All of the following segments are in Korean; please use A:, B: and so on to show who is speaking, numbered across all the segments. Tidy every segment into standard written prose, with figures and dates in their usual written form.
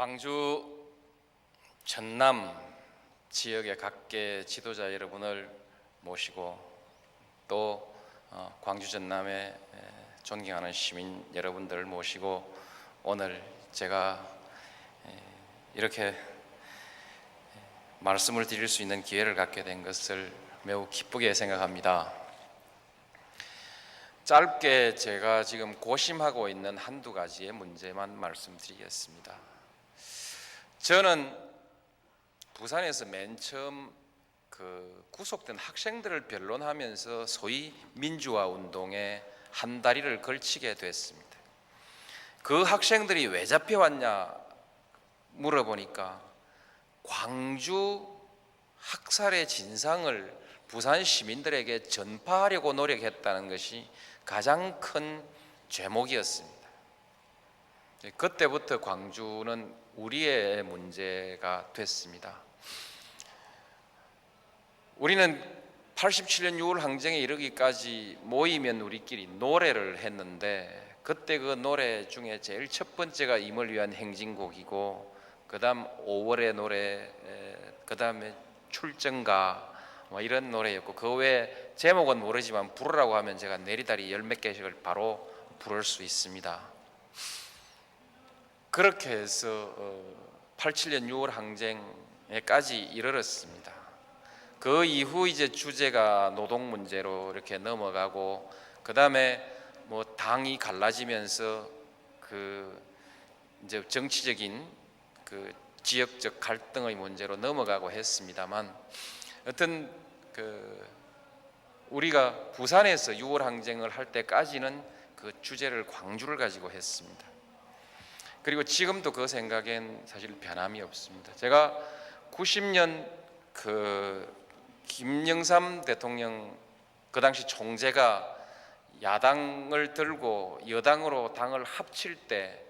A: 광주 전남 지역의 각계 지도자 여러분을 모시고 또 광주 전남의 존경하는 시민 여러분들을 모시고 오늘 제가 이렇게 말씀을 드릴 수 있는 기회를 갖게 된 것을 매우 기쁘게 생각합니다. 짧게 제가 지금 고심하고 있는 한두 가지의 문제만 말씀드리겠습니다. 저는 부산에서 맨 처음 구속된 학생들을 변론하면서 소위 민주화 운동에 한 다리를 걸치게 됐습니다. 그 학생들이 왜 잡혀왔냐 물어보니까 광주 학살의 진상을 부산 시민들에게 전파하려고 노력했다는 것이 가장 큰 죄목이었습니다. 그때부터 광주는 우리의 문제가 됐습니다. 우리는 87년 6월 항쟁에 이르기까지 모이면 우리끼리 노래를 했는데 그때 그 노래 중에 제일 첫 번째가 임을 위한 행진곡이고 그 다음 5월의 노래, 그 다음에 출정가 이런 노래였고 그 외에 제목은 모르지만 부르라고 하면 제가 내리다리 열 몇 개씩을 바로 부를 수 있습니다. 그렇게 해서 87년 6월 항쟁에까지 이르렀습니다. 그 이후 이제 주제가 노동 문제로 이렇게 넘어가고 그 다음에 뭐 당이 갈라지면서 이제 정치적인 지역적 갈등의 문제로 넘어가고 했습니다만 여튼 우리가 부산에서 6월 항쟁을 할 때까지는 그 주제를 광주를 가지고 했습니다. 그리고 지금도 그 생각엔 사실 변함이 없습니다. 제가 90년 김영삼 대통령 그 당시 총재가 야당을 들고 여당으로 당을 합칠 때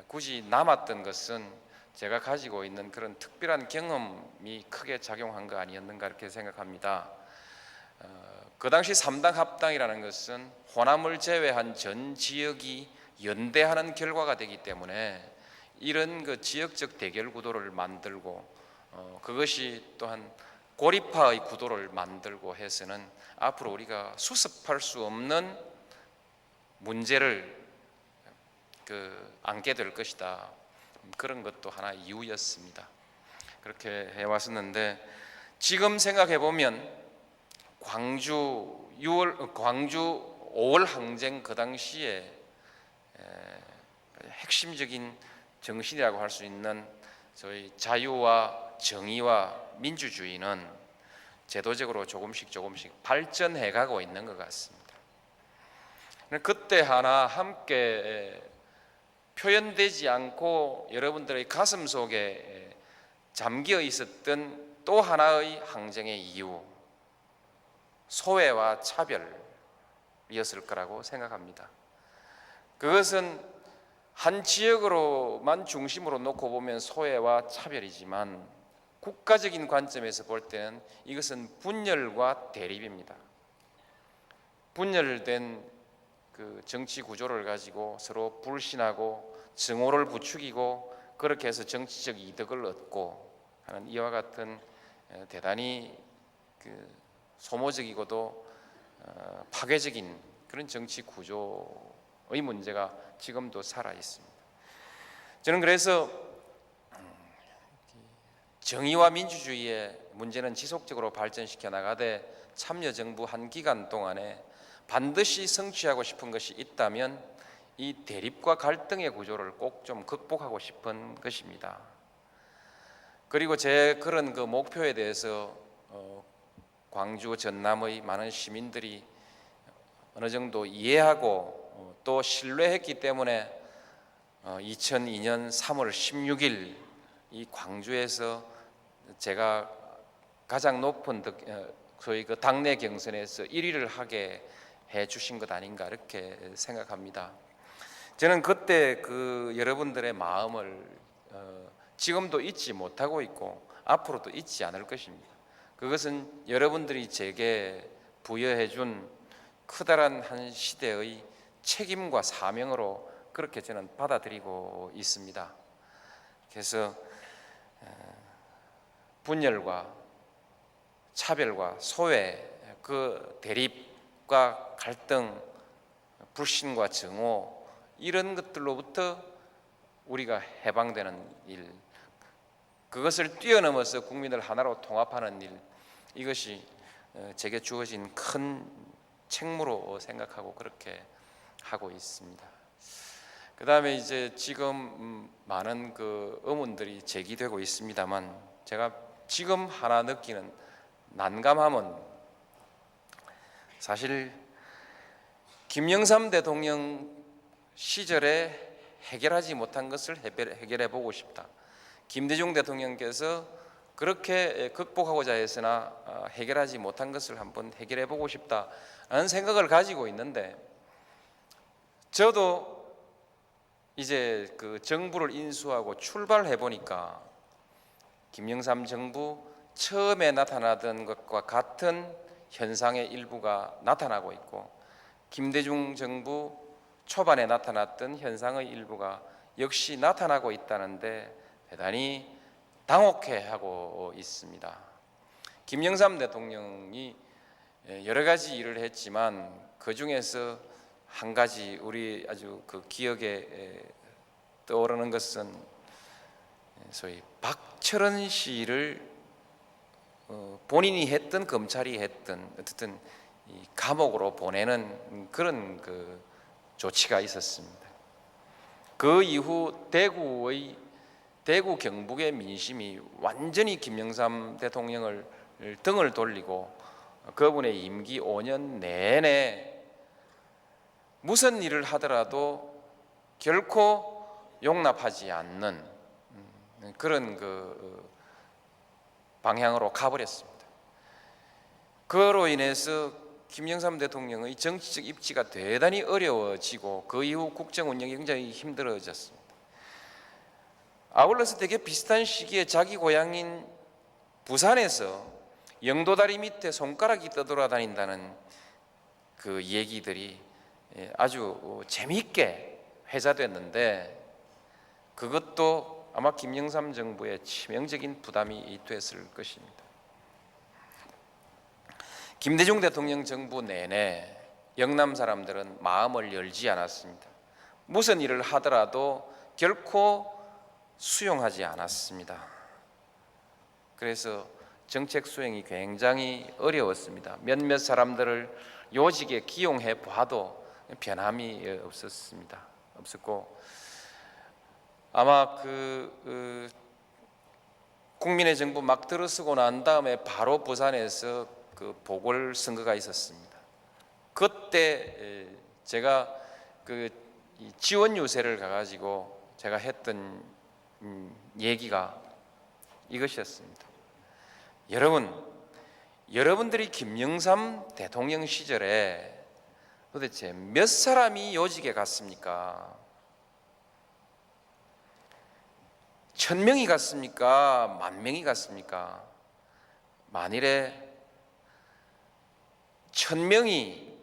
A: 굳이 남았던 것은 제가 가지고 있는 그런 특별한 경험이 크게 작용한 거 아니었는가 이렇게 생각합니다. 그 당시 3당 합당이라는 것은 호남을 제외한 전 지역이 연대하는 결과가 되기 때문에 이런 지역적 대결 구도를 만들고 그것이 또한 고립화의 구도를 만들고 해서는 앞으로 우리가 수습할 수 없는 문제를 안게 될 것이다. 그런 것도 하나 이유였습니다. 그렇게 해왔었는데 지금 생각해 보면 광주 5월 항쟁 그 당시에 핵심적인 정신이라고 할 수 있는 저희 자유와 정의와 민주주의는 제도적으로 조금씩 발전해 가고 있는 것 같습니다. 그때 하나 함께 표현되지 않고 여러분들의 가슴 속에 잠겨 있었던 또 하나의 항쟁의 이유, 소외와 차별이었을 거라고 생각합니다. 그것은 한 지역으로만 중심으로 놓고 보면 소외와 차별이지만 국가적인 관점에서 볼 때는 이것은 분열과 대립입니다. 분열된 정치 구조를 가지고 서로 불신하고 증오를 부추기고 그렇게 해서 정치적 이득을 얻고 하는 이와 같은 대단히 소모적이고도 파괴적인 그런 정치 구조의 문제가 지금도 살아 있습니다. 저는 그래서 정의와 민주주의의 문제는 지속적으로 발전시켜 나가되 참여정부 한 기간 동안에 반드시 성취하고 싶은 것이 있다면 이 대립과 갈등의 구조를 꼭 좀 극복하고 싶은 것입니다. 그리고 제 그런 목표에 대해서 광주 전남의 많은 시민들이 어느 정도 이해하고 또 신뢰했기 때문에 2002년 3월 16일 이 광주에서 제가 가장 높은 저희 당내 경선에서 1위를 하게 해 주신 것 아닌가 이렇게 생각합니다. 저는 그때 여러분들의 마음을 지금도 잊지 못하고 있고 앞으로도 잊지 않을 것입니다. 그것은 여러분들이 제게 부여해 준 커다란 한 시대의 책임과 사명으로 그렇게 저는 받아들이고 있습니다. 그래서 분열과 차별과 소외, 그 대립과 갈등, 불신과 증오, 이런 것들로부터 우리가 해방되는 일, 그것을 뛰어넘어서 국민을 하나로 통합하는 일, 이것이 제게 주어진 큰 책무로 생각하고 그렇게 하고 있습니다. 그 다음에 이제 지금 많은 그 의문들이 제기되고 있습니다만, 제가 지금 하나 느끼는 난감함은, 사실 김영삼 대통령 시절에 해결하지 못한 것을 해결해 보고 싶다. 김대중 대통령께서 그렇게 극복하고자 했으나 해결하지 못한 것을 한번 해결해 보고 싶다는 생각을 가지고 있는데, 저도 이제 그 정부를 인수하고 출발해 보니까 김영삼 정부 처음에 나타나던 것과 같은 현상의 일부가 나타나고 있고, 김대중 정부 초반에 나타났던 현상의 일부가 역시 나타나고 있다는데 대단히 당혹해하고 있습니다. 김영삼 대통령이 여러 가지 일을 했지만 그 중에서 한 가지 우리 아주 그 기억에 떠오르는 것은 소위 박철원 씨를 본인이 했던 검찰이 했던 어쨌든 이 감옥으로 보내는 그런 그 조치가 있었습니다. 그 이후 대구 경북의 민심이 완전히 김영삼 대통령을 등을 돌리고 그분의 임기 5년 내내 무슨 일을 하더라도 결코 용납하지 않는 그런 그 방향으로 가버렸습니다. 그로 인해서 김영삼 대통령의 정치적 입지가 대단히 어려워지고 그 이후 국정 운영이 굉장히 힘들어졌습니다. 아울러서 되게 비슷한 시기에 자기 고향인 부산에서 영도다리 밑에 손가락이 떠돌아다닌다는 그 얘기들이 아주 재미있게 회자됐는데, 그것도 아마 김영삼 정부의 치명적인 부담이 됐을 것입니다. 김대중 대통령 정부 내내 영남 사람들은 마음을 열지 않았습니다. 무슨 일을 하더라도 결코 수용하지 않았습니다. 그래서 정책 수행이 굉장히 어려웠습니다. 몇몇 사람들을 요직에 기용해 봐도 변함이 없었고, 아마 국민의 정부 막 들어서고 난 다음에 바로 부산에서 그 보궐선거가 있었습니다. 그때 제가 그 지원 유세를 가가지고 제가 했던 얘기가 이것이었습니다. 여러분들이 김영삼 대통령 시절에 도대체 몇 사람이 요직에 갔습니까? 1000명이 갔습니까? 10,000명이 갔습니까? 만일에 1000명이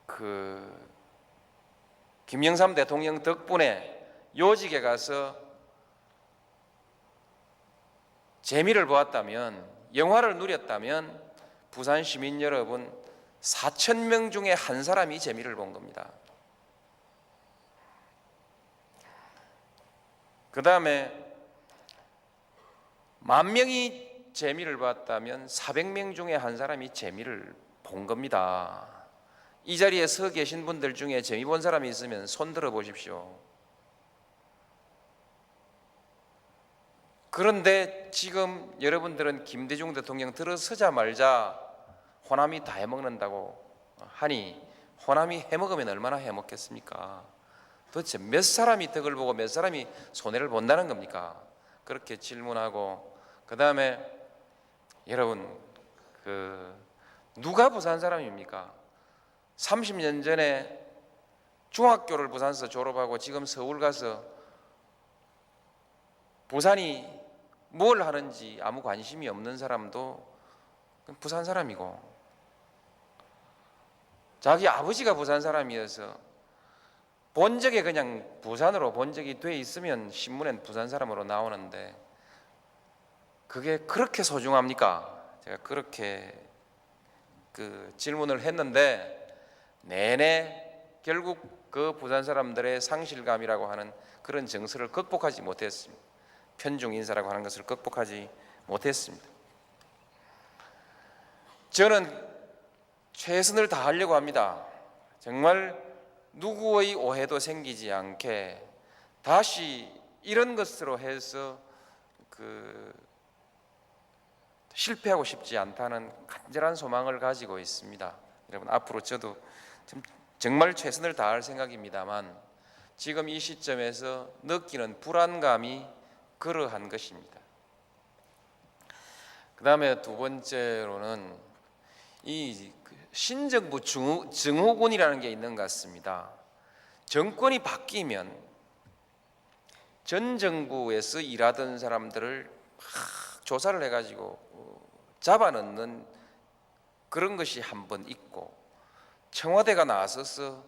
A: 그 김영삼 대통령 덕분에 요직에 가서 재미를 보았다면, 영화를 누렸다면 부산 시민 여러분 4,000명 중에 한 사람이 재미를 본 겁니다. 그 다음에 10,000명이 재미를 봤다면 400명 중에 한 사람이 재미를 본 겁니다. 이 자리에 서 계신 분들 중에 재미 본 사람이 있으면 손 들어 보십시오. 그런데 지금 여러분들은 김대중 대통령 들어서자마자 호남이 다 해먹는다고 하니, 호남이 해먹으면 얼마나 해먹겠습니까? 도대체 몇 사람이 덕을 보고 몇 사람이 손해를 본다는 겁니까? 그렇게 질문하고, 그 다음에 여러분 누가 부산 사람입니까? 30년 전에 중학교를 부산에서 졸업하고 지금 서울 가서 부산이 뭘 하는지 아무 관심이 없는 사람도 부산 사람이고, 자기 아버지가 부산 사람이어서 본적에 그냥 부산으로 본적이 돼 있으면 신문엔 부산 사람으로 나오는데 그게 그렇게 소중합니까? 제가 그렇게 그 질문을 했는데 내내 결국 그 부산 사람들의 상실감이라고 하는 그런 정서를 극복하지 못했습니다. 편중 인사라고 하는 것을 극복하지 못했습니다. 저는 최선을 다하려고 합니다. 정말 누구의 오해도 생기지 않게 다시 이런 것으로 해서 실패하고 싶지 않다는 간절한 소망을 가지고 있습니다. 여러분, 앞으로 저도 정말 최선을 다할 생각입니다만 지금 이 시점에서 느끼는 불안감이 그러한 것입니다. 그 다음에 두 번째로는 이 신정부 증후군이라는 게 있는 것 같습니다. 정권이 바뀌면 전 정부에서 일하던 사람들을 막 조사를 해가지고 잡아넣는 그런 것이 한 번 있고, 청와대가 나서서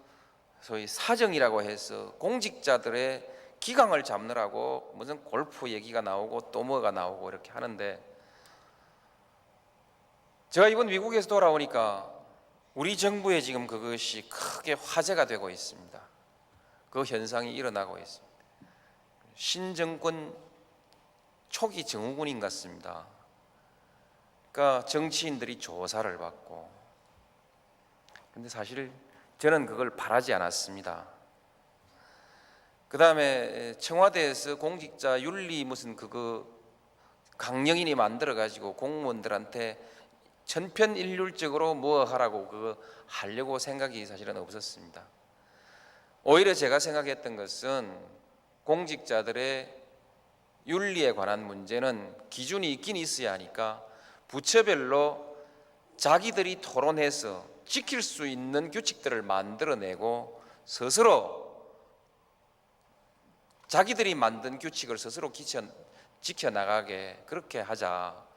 A: 소위 사정이라고 해서 공직자들의 기강을 잡느라고 무슨 골프 얘기가 나오고 또 뭐가 나오고 이렇게 하는데, 제가 이번 미국에서 돌아오니까 우리 정부에 지금 그것이 크게 화제가 되고 있습니다. 그 현상이 일어나고 있습니다. 신정권 초기 증후군인 것 같습니다. 그러니까 정치인들이 조사를 받고, 근데 사실 저는 그걸 바라지 않았습니다. 그 다음에 청와대에서 공직자 윤리 무슨 그거 강령인이 만들어 가지고 공무원들한테 천편일률적으로 뭐 하라고 그거 하려고 생각이 사실은 없었습니다. 오히려 제가 생각했던 것은 공직자들의 윤리에 관한 문제는 기준이 있긴 있어야 하니까 부처별로 자기들이 토론해서 지킬 수 있는 규칙들을 만들어내고 스스로 자기들이 만든 규칙을 스스로 지켜나가게 그렇게 하자.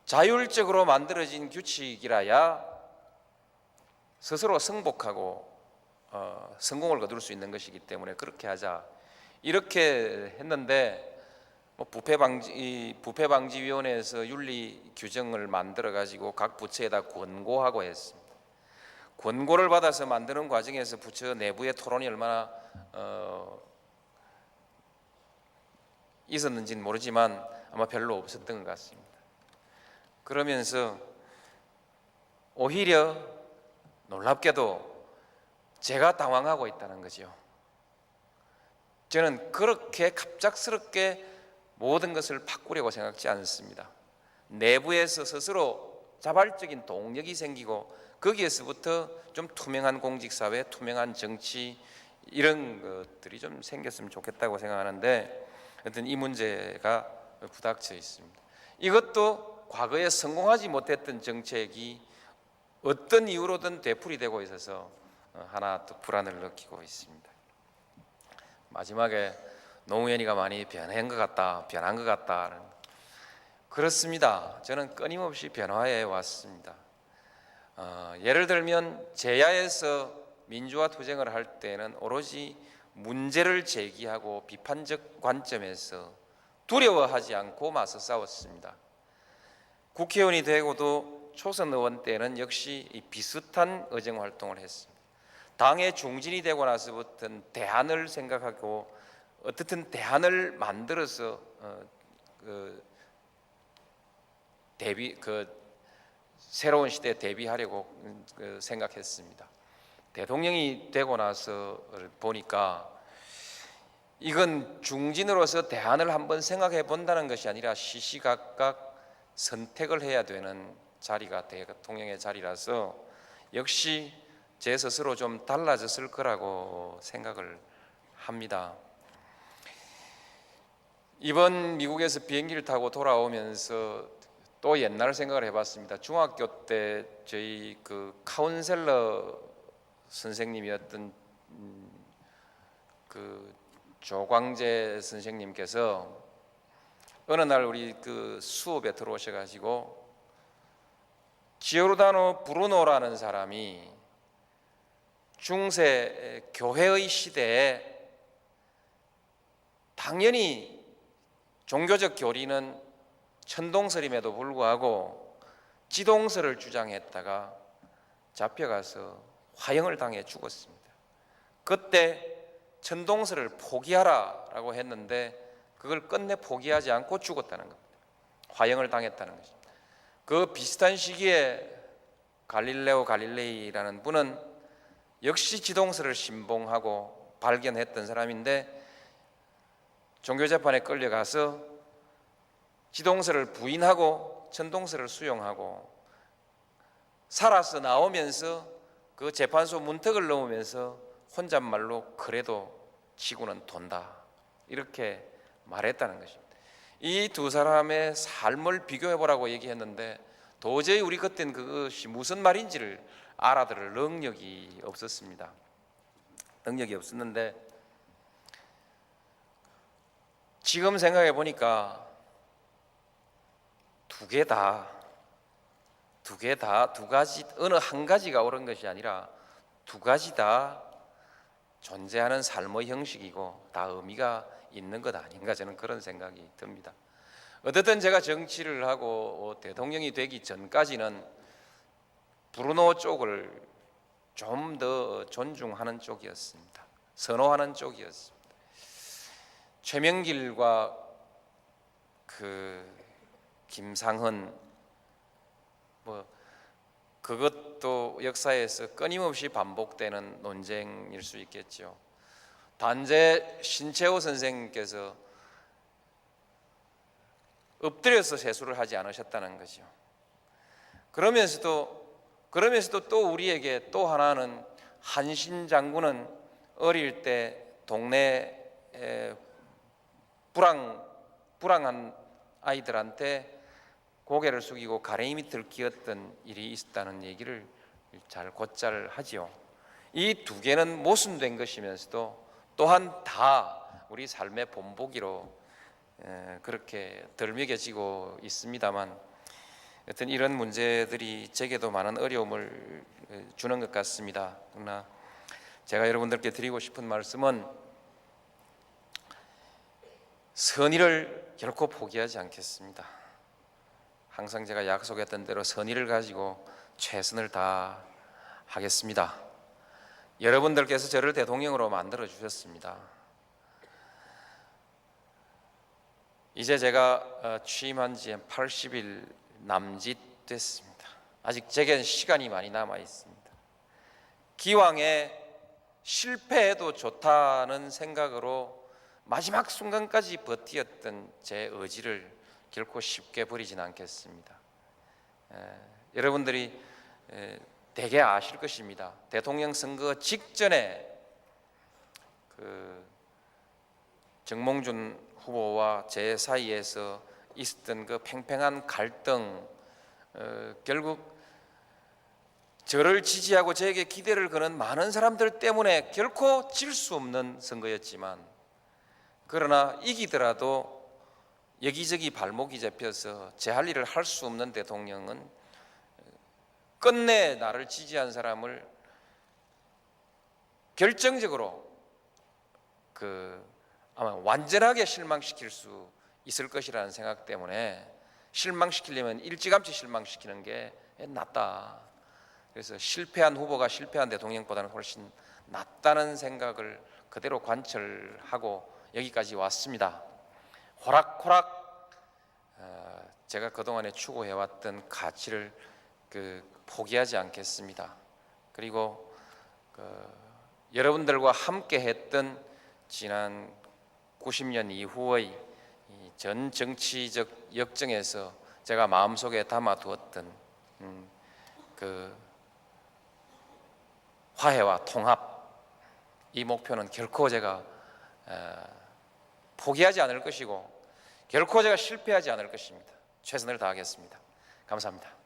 A: 자율적으로 만들어진 규칙이라야 스스로 승복하고 성공을 거둘 수 있는 것이기 때문에 그렇게 하자. 이렇게 했는데 부패방지위원회에서 윤리 규정을 만들어 가지고 각 부처에다 권고하고 했습니다. 권고를 받아서 만드는 과정에서 부처 내부의 토론이 얼마나 있었는지는 모르지만 아마 별로 없었던 것 같습니다. 그러면서 오히려 놀랍게도 제가 당황하고 있다는 거죠. 저는 그렇게 갑작스럽게 모든 것을 바꾸려고 생각지 않습니다. 내부에서 스스로 자발적인 동력이 생기고 거기에서부터 좀 투명한 공직사회, 투명한 정치 이런 것들이 좀 생겼으면 좋겠다고 생각하는데 하여튼 이 문제가 부닥쳐 있습니다. 이것도 과거에 성공하지 못했던 정책이 어떤 이유로든 되풀이되고 있어서 하나 또 불안을 느끼고 있습니다. 마지막에 노무현이가 많이 변한 것 같다. 그렇습니다. 저는 끊임없이 변화해 왔습니다. 예를 들면 제야에서 민주화 투쟁을 할 때는 오로지 문제를 제기하고 비판적 관점에서 두려워하지 않고 맞서 싸웠습니다. 국회의원이 되고도 초선 의원 때는 역시 비슷한 의정 활동을 했습니다. 당의 중진이 되고 나서부터는 대안을 생각하고 어떻든 대안을 만들어서 새로운 시대에 대비하려고 생각했습니다. 대통령이 되고 나서 보니까 이건 중진으로서 대안을 한번 생각해 본다는 것이 아니라 시시각각 선택을 해야 되는 자리가 대통령의 자리라서 역시 제 스스로 좀 달라졌을 거라고 생각을 합니다. 이번 미국에서 비행기를 타고 돌아오면서 또 옛날 생각을 해봤습니다. 중학교 때 저희 그 카운셀러 선생님이었던 그 조광재 선생님께서 어느 날 우리 그 수업에 들어오셔가지고 지오르다노 브루노라는 사람이 중세 교회의 시대에 당연히 종교적 교리는 천동설임에도 불구하고 지동설을 주장했다가 잡혀가서 화형을 당해 죽었습니다. 그때 천동설을 포기하라라고 했는데 그걸 끝내 포기하지 않고 죽었다는 겁니다. 화형을 당했다는 것입니다. 그 비슷한 시기에 갈릴레오 갈릴레이라는 분은 역시 지동설을 신봉하고 발견했던 사람인데 종교재판에 끌려가서 지동설을 부인하고 천동설을 수용하고 살아서 나오면서 그 재판소 문턱을 넘으면서 혼잣말로 그래도 지구는 돈다 이렇게 말했다는 것입니다. 이 두 사람의 삶을 비교해보라고 얘기했는데 도저히 우리 그때는 그것이 무슨 말인지를 알아들을 능력이 없었습니다. 능력이 없었는데 지금 생각해 보니까 두 가지 어느 한 가지가 옳은 것이 아니라 두 가지 다 존재하는 삶의 형식이고 다 의미가 있는 것 아닌가 저는 그런 생각이 듭니다. 어쨌든 제가 정치를 하고 대통령이 되기 전까지는 브루노 쪽을 좀 더 존중하는 쪽이었습니다. 선호하는 쪽이었습니다. 최명길과 김상헌 그것도 역사에서 끊임없이 반복되는 논쟁일 수 있겠죠. 단재 신채호 선생님께서 엎드려서 세수를 하지 않으셨다는 거죠. 그러면서도 또 우리에게 또 하나는 한신 장군은 어릴 때 동네에 불황한 아이들한테 고개를 숙이고 가랭이 밑을 기었던 일이 있었다는 얘기를 잘 곧잘 하지요. 이 두 개는 모순된 것이면서도 또한 다 우리 삶의 본보기로 그렇게 덜 먹여지고 있습니다만 여튼 이런 문제들이 제게도 많은 어려움을 주는 것 같습니다. 그러나 제가 여러분들께 드리고 싶은 말씀은 선의를 결코 포기하지 않겠습니다. 항상 제가 약속했던 대로 선의를 가지고 최선을 다하겠습니다. 여러분들께서 저를 대통령으로 만들어 주셨습니다. 이제 제가 취임한 지 80일 남짓 됐습니다. 아직 제겐 시간이 많이 남아 있습니다. 기왕에 실패해도 좋다는 생각으로 마지막 순간까지 버티었던 제 의지를 결코 쉽게 버리진 않겠습니다. 여러분들이 대개 아실 것입니다. 대통령 선거 직전에 정몽준 후보와 제 사이에서 있었던 그 팽팽한 갈등, 결국 저를 지지하고 저에게 기대를 거는 많은 사람들 때문에 결코 질 수 없는 선거였지만, 그러나 이기더라도 여기저기 발목이 잡혀서 제 할 일을 할 수 없는 대통령은 끝내 나를 지지한 사람을 결정적으로 아마 완전하게 실망시킬 수 있을 것이라는 생각 때문에 실망시키려면 일찌감치 실망시키는 게 낫다. 그래서 실패한 후보가 실패한 대통령보다는 훨씬 낫다는 생각을 그대로 관철하고 여기까지 왔습니다. 호락호락 제가 그동안에 추구해왔던 가치를 포기하지 않겠습니다. 그리고 여러분들과 함께 했던 지난 90년 이후의 전 정치적 역정에서 제가 마음속에 담아두었던 화해와 통합, 이 목표는 결코 제가 포기하지 않을 것이고 결코 제가 실패하지 않을 것입니다. 최선을 다하겠습니다. 감사합니다.